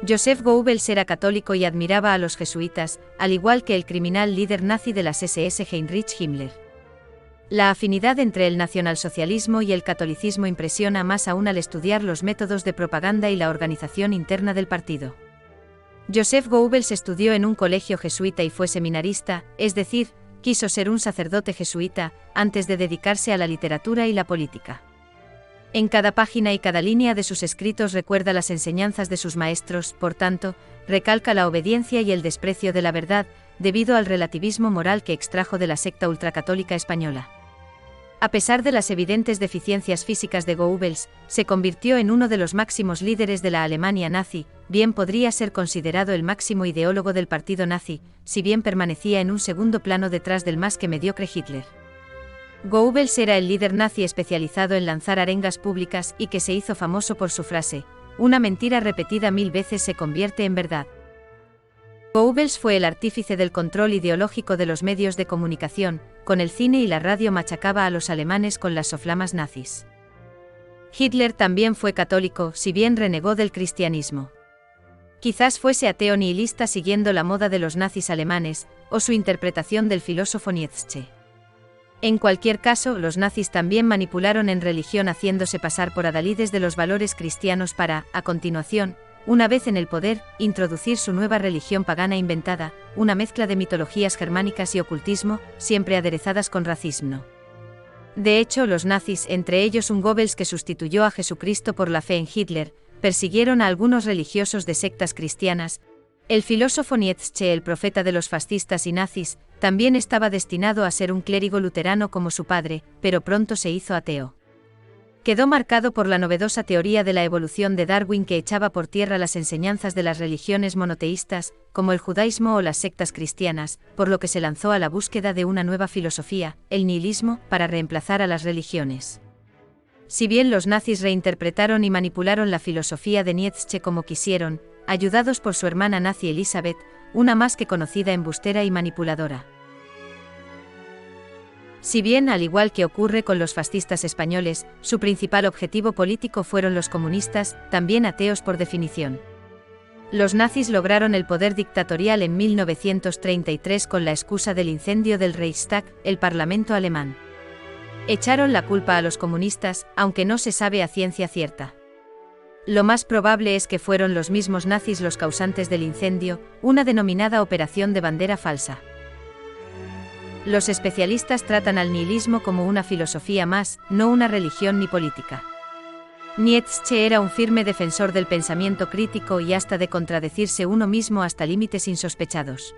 Joseph Goebbels era católico y admiraba a los jesuitas, al igual que el criminal líder nazi de las SS Heinrich Himmler. La afinidad entre el nacionalsocialismo y el catolicismo impresiona más aún al estudiar los métodos de propaganda y la organización interna del partido. Joseph Goebbels estudió en un colegio jesuita y fue seminarista, es decir, quiso ser un sacerdote jesuita, antes de dedicarse a la literatura y la política. En cada página y cada línea de sus escritos recuerda las enseñanzas de sus maestros, por tanto, recalca la obediencia y el desprecio de la verdad, debido al relativismo moral que extrajo de la secta ultracatólica española. A pesar de las evidentes deficiencias físicas de Goebbels, se convirtió en uno de los máximos líderes de la Alemania nazi, bien podría ser considerado el máximo ideólogo del partido nazi, si bien permanecía en un segundo plano detrás del más que mediocre Hitler. Goebbels era el líder nazi especializado en lanzar arengas públicas y que se hizo famoso por su frase: "Una mentira repetida 1000 veces se convierte en verdad". Goebbels fue el artífice del control ideológico de los medios de comunicación, con el cine y la radio machacaba a los alemanes con las soflamas nazis. Hitler también fue católico, si bien renegó del cristianismo. Quizás fuese ateo nihilista siguiendo la moda de los nazis alemanes, o su interpretación del filósofo Nietzsche. En cualquier caso, los nazis también manipularon en religión haciéndose pasar por adalides de los valores cristianos para, a continuación, una vez en el poder, introducir su nueva religión pagana inventada, una mezcla de mitologías germánicas y ocultismo, siempre aderezadas con racismo. De hecho, los nazis, entre ellos un Goebbels que sustituyó a Jesucristo por la fe en Hitler, persiguieron a algunos religiosos de sectas cristianas. El filósofo Nietzsche, el profeta de los fascistas y nazis, también estaba destinado a ser un clérigo luterano como su padre, pero pronto se hizo ateo. Quedó marcado por la novedosa teoría de la evolución de Darwin que echaba por tierra las enseñanzas de las religiones monoteístas, como el judaísmo o las sectas cristianas, por lo que se lanzó a la búsqueda de una nueva filosofía, el nihilismo, para reemplazar a las religiones. Si bien los nazis reinterpretaron y manipularon la filosofía de Nietzsche como quisieron, ayudados por su hermana nazi Elizabeth, una más que conocida embustera y manipuladora. Si bien, al igual que ocurre con los fascistas españoles, su principal objetivo político fueron los comunistas, también ateos por definición. Los nazis lograron el poder dictatorial en 1933 con la excusa del incendio del Reichstag, el parlamento alemán. Echaron la culpa a los comunistas, aunque no se sabe a ciencia cierta. Lo más probable es que fueron los mismos nazis los causantes del incendio, una denominada operación de bandera falsa. Los especialistas tratan al nihilismo como una filosofía más, no una religión ni política. Nietzsche era un firme defensor del pensamiento crítico y hasta de contradecirse uno mismo hasta límites insospechados.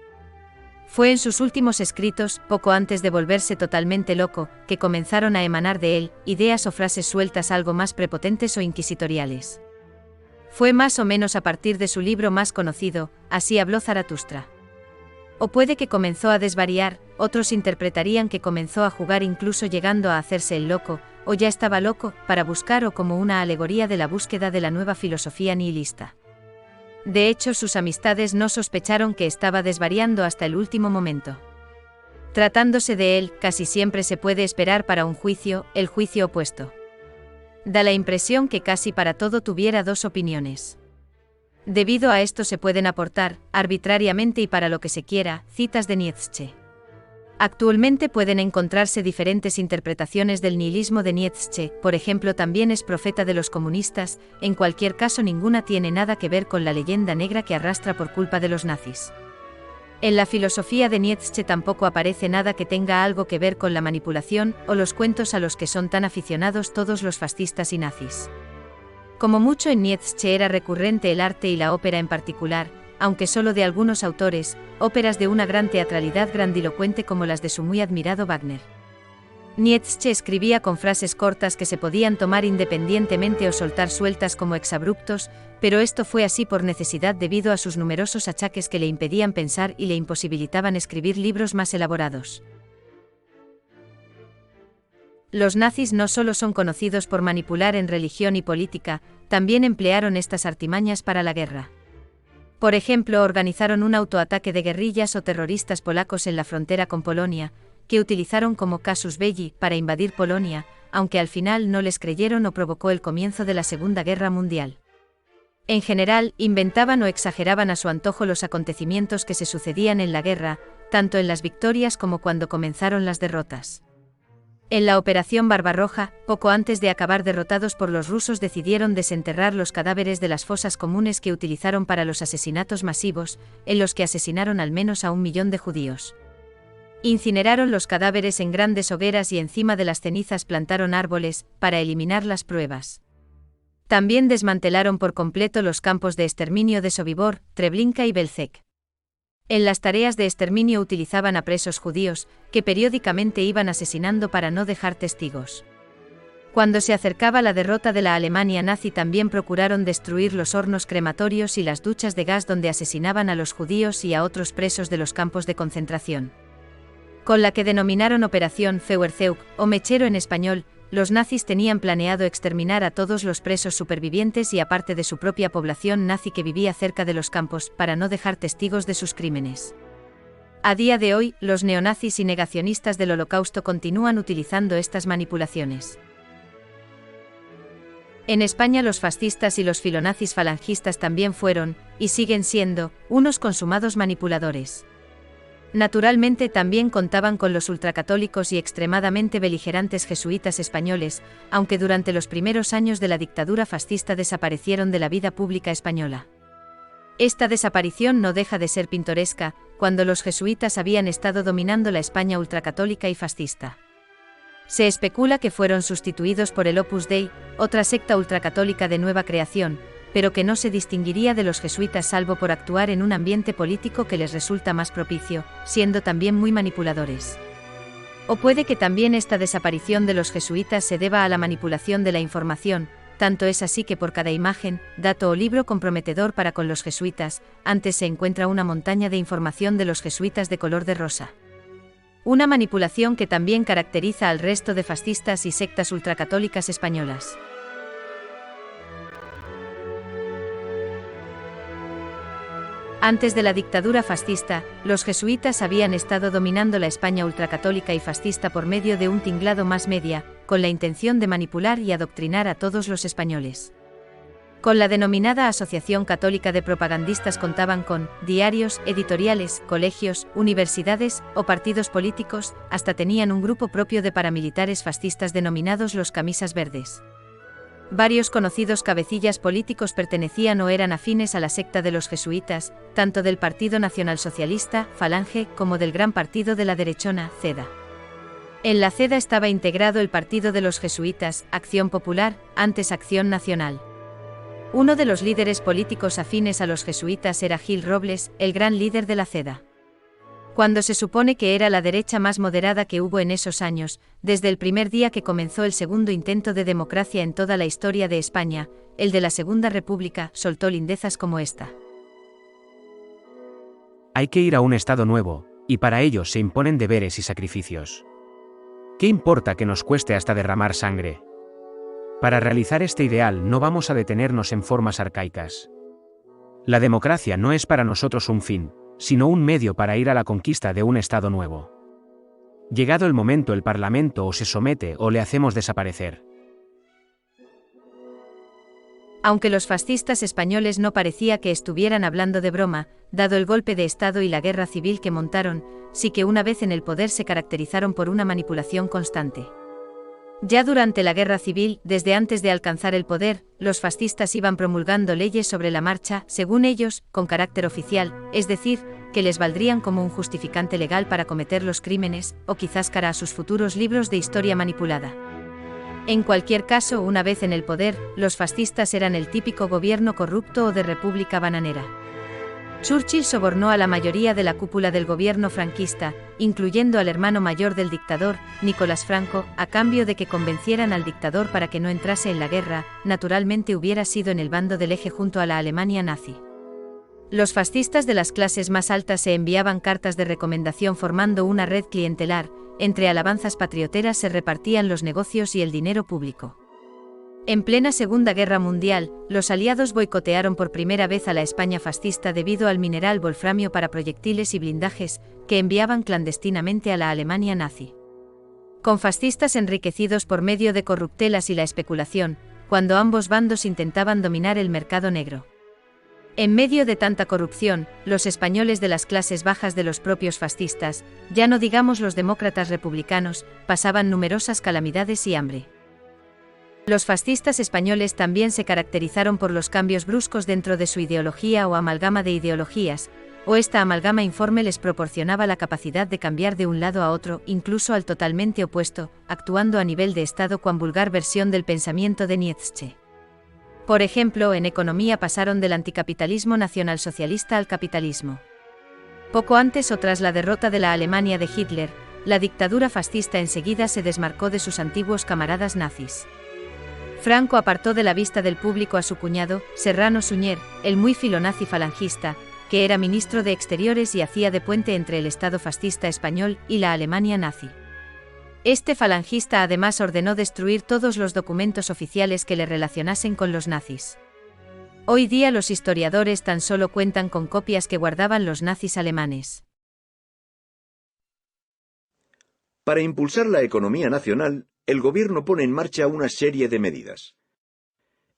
Fue en sus últimos escritos, poco antes de volverse totalmente loco, que comenzaron a emanar de él ideas o frases sueltas algo más prepotentes o inquisitoriales. Fue más o menos a partir de su libro más conocido, Así habló Zaratustra. O puede que comenzó a desvariar, otros interpretarían que comenzó a jugar incluso llegando a hacerse el loco, o ya estaba loco, para buscar o como una alegoría de la búsqueda de la nueva filosofía nihilista. De hecho, sus amistades no sospecharon que estaba desvariando hasta el último momento. Tratándose de él, casi siempre se puede esperar para un juicio, el juicio opuesto. Da la impresión que casi para todo tuviera dos opiniones. Debido a esto se pueden aportar, arbitrariamente y para lo que se quiera, citas de Nietzsche. Actualmente pueden encontrarse diferentes interpretaciones del nihilismo de Nietzsche, por ejemplo también es profeta de los comunistas, en cualquier caso ninguna tiene nada que ver con la leyenda negra que arrastra por culpa de los nazis. En la filosofía de Nietzsche tampoco aparece nada que tenga algo que ver con la manipulación o los cuentos a los que son tan aficionados todos los fascistas y nazis. Como mucho en Nietzsche era recurrente el arte y la ópera en particular, aunque solo de algunos autores, óperas de una gran teatralidad grandilocuente como las de su muy admirado Wagner. Nietzsche escribía con frases cortas que se podían tomar independientemente o soltar sueltas como exabruptos, pero esto fue así por necesidad debido a sus numerosos achaques que le impedían pensar y le imposibilitaban escribir libros más elaborados. Los nazis no solo son conocidos por manipular en religión y política, también emplearon estas artimañas para la guerra. Por ejemplo, organizaron un autoataque de guerrillas o terroristas polacos en la frontera con Polonia, que utilizaron como casus belli para invadir Polonia, aunque al final no les creyeron o provocó el comienzo de la Segunda Guerra Mundial. En general, inventaban o exageraban a su antojo los acontecimientos que se sucedían en la guerra, tanto en las victorias como cuando comenzaron las derrotas. En la Operación Barbarroja, poco antes de acabar derrotados por los rusos, decidieron desenterrar los cadáveres de las fosas comunes que utilizaron para los asesinatos masivos, en los que asesinaron al menos a 1 millón de judíos. Incineraron los cadáveres en grandes hogueras y encima de las cenizas plantaron árboles, para eliminar las pruebas. También desmantelaron por completo los campos de exterminio de Sobibor, Treblinka y Belzec. En las tareas de exterminio utilizaban a presos judíos, que periódicamente iban asesinando para no dejar testigos. Cuando se acercaba la derrota de la Alemania nazi, también procuraron destruir los hornos crematorios y las duchas de gas donde asesinaban a los judíos y a otros presos de los campos de concentración. Con la que denominaron Operación Feuerzeug, o Mechero en español, los nazis tenían planeado exterminar a todos los presos supervivientes y a parte de su propia población nazi que vivía cerca de los campos, para no dejar testigos de sus crímenes. A día de hoy, los neonazis y negacionistas del Holocausto continúan utilizando estas manipulaciones. En España los fascistas y los filonazis falangistas también fueron, y siguen siendo, unos consumados manipuladores. Naturalmente también contaban con los ultracatólicos y extremadamente beligerantes jesuitas españoles, aunque durante los primeros años de la dictadura fascista desaparecieron de la vida pública española. Esta desaparición no deja de ser pintoresca, cuando los jesuitas habían estado dominando la España ultracatólica y fascista. Se especula que fueron sustituidos por el Opus Dei, otra secta ultracatólica de nueva creación, pero que no se distinguiría de los jesuitas salvo por actuar en un ambiente político que les resulta más propicio, siendo también muy manipuladores. O puede que también esta desaparición de los jesuitas se deba a la manipulación de la información, tanto es así que por cada imagen, dato o libro comprometedor para con los jesuitas, antes se encuentra una montaña de información de los jesuitas de color de rosa. Una manipulación que también caracteriza al resto de fascistas y sectas ultracatólicas españolas. Antes de la dictadura fascista, los jesuitas habían estado dominando la España ultracatólica y fascista por medio de un tinglado más media, con la intención de manipular y adoctrinar a todos los españoles. Con la denominada Asociación Católica de Propagandistas contaban con diarios, editoriales, colegios, universidades o partidos políticos, hasta tenían un grupo propio de paramilitares fascistas denominados los Camisas Verdes. Varios conocidos cabecillas políticos pertenecían o eran afines a la secta de los jesuitas, tanto del Partido Nacionalsocialista, Falange, como del gran partido de la derechona, CEDA. En la CEDA estaba integrado el Partido de los Jesuitas, Acción Popular, antes Acción Nacional. Uno de los líderes políticos afines a los jesuitas era Gil Robles, el gran líder de la CEDA. Cuando se supone que era la derecha más moderada que hubo en esos años, desde el primer día que comenzó el segundo intento de democracia en toda la historia de España, el de la Segunda República, soltó lindezas como esta. Hay que ir a un Estado nuevo, y para ello se imponen deberes y sacrificios. ¿Qué importa que nos cueste hasta derramar sangre? Para realizar este ideal no vamos a detenernos en formas arcaicas. La democracia no es para nosotros un fin, sino un medio para ir a la conquista de un Estado nuevo. Llegado el momento, el Parlamento o se somete o le hacemos desaparecer. Aunque los fascistas españoles no parecía que estuvieran hablando de broma, dado el golpe de Estado y la guerra civil que montaron, sí que una vez en el poder se caracterizaron por una manipulación constante. Ya durante la guerra civil, desde antes de alcanzar el poder, los fascistas iban promulgando leyes sobre la marcha, según ellos, con carácter oficial, es decir, que les valdrían como un justificante legal para cometer los crímenes, o quizás cara a sus futuros libros de historia manipulada. En cualquier caso, una vez en el poder, los fascistas eran el típico gobierno corrupto o de república bananera. Churchill sobornó a la mayoría de la cúpula del gobierno franquista, incluyendo al hermano mayor del dictador, Nicolás Franco, a cambio de que convencieran al dictador para que no entrase en la guerra, naturalmente hubiera sido en el bando del eje junto a la Alemania nazi. Los fascistas de las clases más altas se enviaban cartas de recomendación formando una red clientelar, entre alabanzas patrioteras se repartían los negocios y el dinero público. En plena Segunda Guerra Mundial, los aliados boicotearon por primera vez a la España fascista debido al mineral wolframio para proyectiles y blindajes, que enviaban clandestinamente a la Alemania nazi. Con fascistas enriquecidos por medio de corruptelas y la especulación, cuando ambos bandos intentaban dominar el mercado negro. En medio de tanta corrupción, los españoles de las clases bajas de los propios fascistas, ya no digamos los demócratas republicanos, pasaban numerosas calamidades y hambre. Los fascistas españoles también se caracterizaron por los cambios bruscos dentro de su ideología o amalgama de ideologías, o esta amalgama informe les proporcionaba la capacidad de cambiar de un lado a otro, incluso al totalmente opuesto, actuando a nivel de Estado cuan vulgar versión del pensamiento de Nietzsche. Por ejemplo, en economía pasaron del anticapitalismo nacionalsocialista al capitalismo. Poco antes o tras la derrota de la Alemania de Hitler, la dictadura fascista enseguida se desmarcó de sus antiguos camaradas nazis. Franco apartó de la vista del público a su cuñado, Serrano Suñer, el muy filonazi falangista, que era ministro de Exteriores y hacía de puente entre el Estado fascista español y la Alemania nazi. Este falangista además ordenó destruir todos los documentos oficiales que le relacionasen con los nazis. Hoy día los historiadores tan solo cuentan con copias que guardaban los nazis alemanes. Para impulsar la economía nacional, el gobierno pone en marcha una serie de medidas.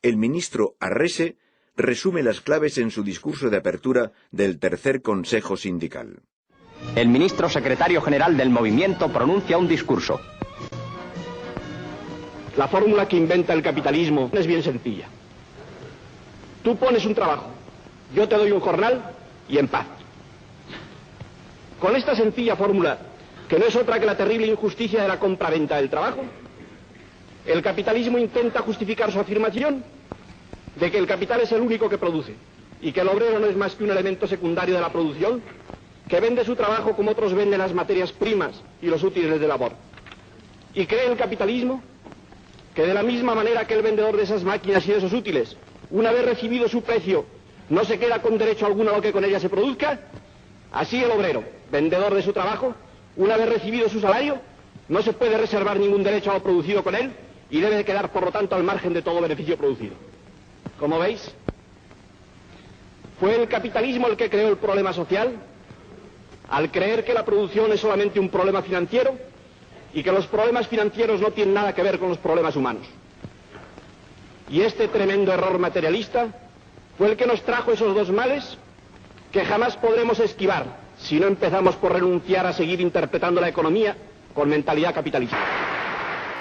El ministro Arrese resume las claves en su discurso de apertura del tercer Consejo Sindical. El ministro secretario general del movimiento pronuncia un discurso. La fórmula que inventa el capitalismo es bien sencilla. Tú pones un trabajo, yo te doy un jornal y en paz. Con esta sencilla fórmula, que no es otra que la terrible injusticia de la compraventa del trabajo, el capitalismo intenta justificar su afirmación de que el capital es el único que produce y que el obrero no es más que un elemento secundario de la producción que vende su trabajo como otros venden las materias primas y los útiles de labor. Y cree el capitalismo que de la misma manera que el vendedor de esas máquinas y de esos útiles, una vez recibido su precio, no se queda con derecho alguno a lo que con ella se produzca, así el obrero, vendedor de su trabajo, una vez recibido su salario, no se puede reservar ningún derecho a lo producido con él y debe de quedar, por lo tanto, al margen de todo beneficio producido. Como veis, fue el capitalismo el que creó el problema social, al creer que la producción es solamente un problema financiero y que los problemas financieros no tienen nada que ver con los problemas humanos. Y este tremendo error materialista fue el que nos trajo esos dos males que jamás podremos esquivar si no empezamos por renunciar a seguir interpretando la economía con mentalidad capitalista.